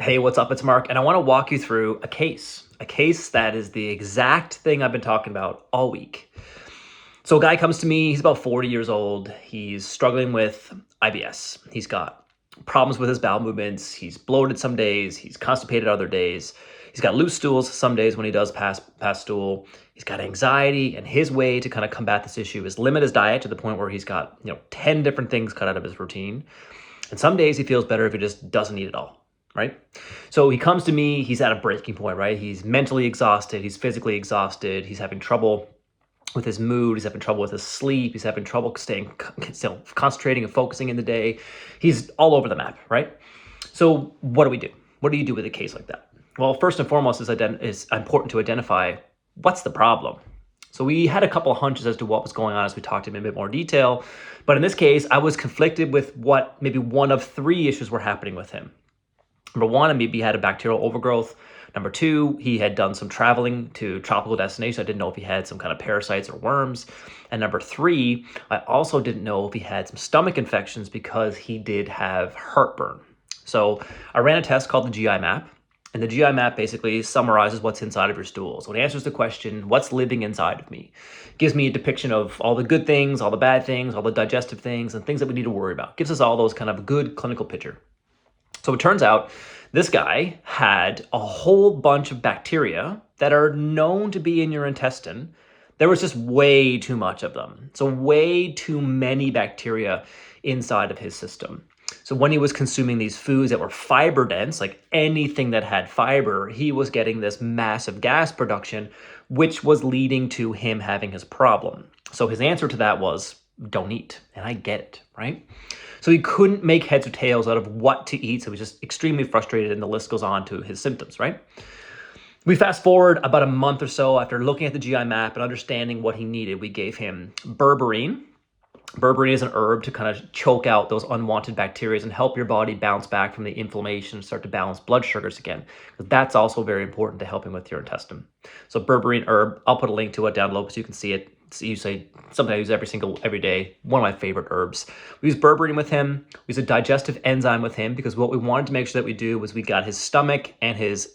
Hey, what's up? It's Mark, and I want to walk you through a case that is the exact thing I've been talking about all week. So, a guy comes to me, he's about 40 years old. He's struggling with IBS. He's got problems with his bowel movements. He's bloated some days, he's constipated other days. He's got loose stools some days when he does pass stool. He's got anxiety, and his way to kind of combat this issue is limit his diet to the point where he's got, 10 different things cut out of his routine. And some days he feels better if he just doesn't eat it all, right? So he comes to me, he's at a breaking point, right? He's mentally exhausted, he's physically exhausted, he's having trouble with his mood, he's having trouble with his sleep, he's having trouble concentrating and focusing in the day. He's all over the map, right? So what do we do? What do you do with a case like that? Well, first and foremost is important to identify what's the problem. So we had a couple of hunches as to what was going on as we talked to him in a bit more detail. But in this case, I was conflicted with what maybe one of three issues were happening with him. Number one, maybe he had a bacterial overgrowth. Number two, he had done some traveling to tropical destinations. I didn't know if he had some kind of parasites or worms. And number three, I also didn't know if he had some stomach infections because he did have heartburn. So I ran a test called the GI map. And the GI map basically summarizes what's inside of your stool. So it answers the question, what's living inside of me? It gives me a depiction of all the good things, all the bad things, all the digestive things, and things that we need to worry about. It gives us all those kind of good clinical picture. So it turns out this guy had a whole bunch of bacteria that are known to be in your intestine. There was just way too much of them. So way too many bacteria inside of his system. So when he was consuming these foods that were fiber dense, like anything that had fiber, he was getting this massive gas production, which was leading to him having his problem. So his answer to that was, don't eat. And I get it, right? So he couldn't make heads or tails out of what to eat. So he was just extremely frustrated, and the list goes on to his symptoms, right? We fast forward about a month or so after looking at the GI map and understanding what he needed. We gave him berberine. Berberine is an herb to kind of choke out those unwanted bacteria and help your body bounce back from the inflammation and start to balance blood sugars again. That's also very important to helping with your intestine. So berberine herb, I'll put a link to it down below so you can see it. It's usually something I use every day. One of my favorite herbs. We use berberine with him. We use a digestive enzyme with him because what we wanted to make sure that we do was we got his stomach and his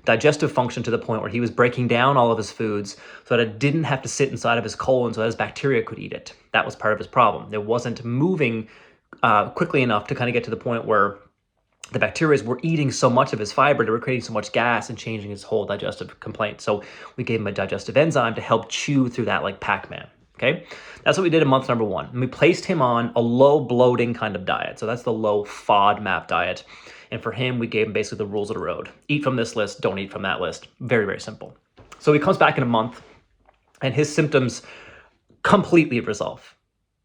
digestive function to the point where he was breaking down all of his foods so that it didn't have to sit inside of his colon so that his bacteria could eat it. That was part of his problem. It wasn't moving quickly enough to kind of get to the point where the bacteria were eating so much of his fiber, they were creating so much gas and changing his whole digestive complaint. So we gave him a digestive enzyme to help chew through that like Pac-Man. Okay, that's what we did in month number one. And we placed him on a low bloating kind of diet. So that's the low FODMAP diet. And for him, we gave him basically the rules of the road. Eat from this list, don't eat from that list. Very, very simple. So he comes back in a month and his symptoms completely resolve.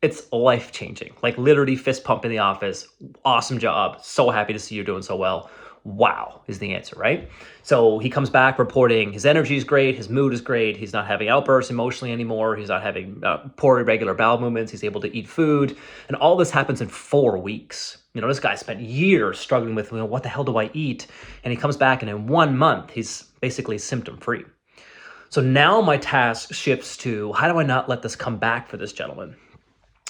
It's life-changing, like literally fist pump in the office. Awesome job. So happy to see you doing so well. Wow is the answer, right? So he comes back reporting his energy is great, his mood is great, he's not having outbursts emotionally anymore, he's not having poor irregular bowel movements, he's able to eat food, and all this happens in 4 weeks. This guy spent years struggling with, what the hell do I eat? And he comes back and in 1 month, he's basically symptom-free. So now my task shifts to, how do I not let this come back for this gentleman?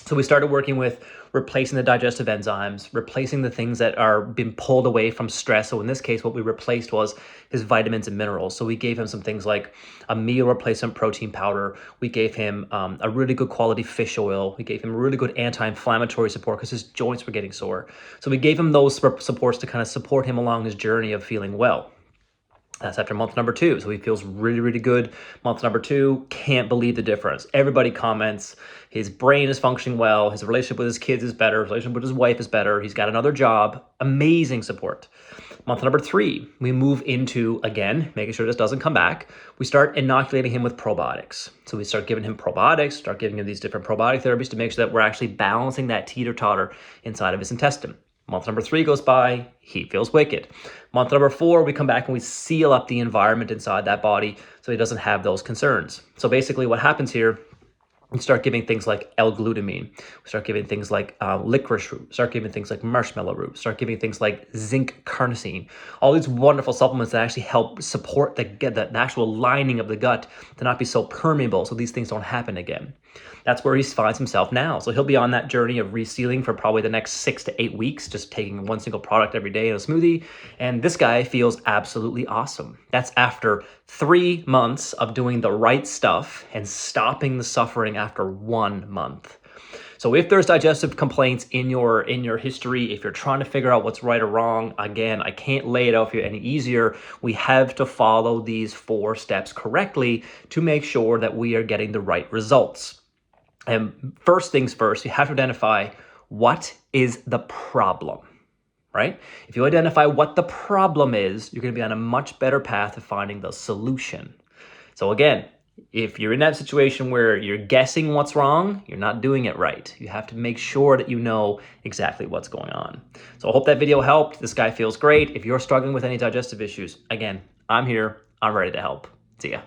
So we started working with replacing the digestive enzymes, replacing the things that are being pulled away from stress. So in this case, what we replaced was his vitamins and minerals. So we gave him some things like a meal replacement protein powder. We gave him a really good quality fish oil. We gave him really good anti-inflammatory support because his joints were getting sore. So we gave him those supports to kind of support him along his journey of feeling well. That's after month number 2. So he feels really, really good. Month number 2, can't believe the difference. Everybody comments. His brain is functioning well. His relationship with his kids is better. His relationship with his wife is better. He's got another job. Amazing support. Month number 3, we move into, again, making sure this doesn't come back. We start inoculating him with probiotics. So we start giving him probiotics, start giving him these different probiotic therapies to make sure that we're actually balancing that teeter-totter inside of his intestine. Month number 3 goes by, he feels wicked. Month number 4, we come back and we seal up the environment inside that body so he doesn't have those concerns. So basically what happens here, we start giving things like L-glutamine. We start giving things like licorice root. Start giving things like marshmallow root. Start giving things like zinc carnosine. All these wonderful supplements that actually help support the actual lining of the gut to not be so permeable so these things don't happen again. That's where he finds himself now. So he'll be on that journey of resealing for probably the next 6 to 8 weeks, just taking one single product every day in a smoothie. And this guy feels absolutely awesome. That's after 3 months of doing the right stuff and stopping the suffering after 1 month. So if there's digestive complaints in your history, if you're trying to figure out what's right or wrong, again, I can't lay it out for you any easier. We have to follow these 4 steps correctly to make sure that we are getting the right results. And first things first, you have to identify what is the problem, right? If you identify what the problem is, you're going to be on a much better path to finding the solution. So again, if you're in that situation where you're guessing what's wrong, you're not doing it right. You have to make sure that you know exactly what's going on. So I hope that video helped. This guy feels great. If you're struggling with any digestive issues, again, I'm here. I'm ready to help. See ya.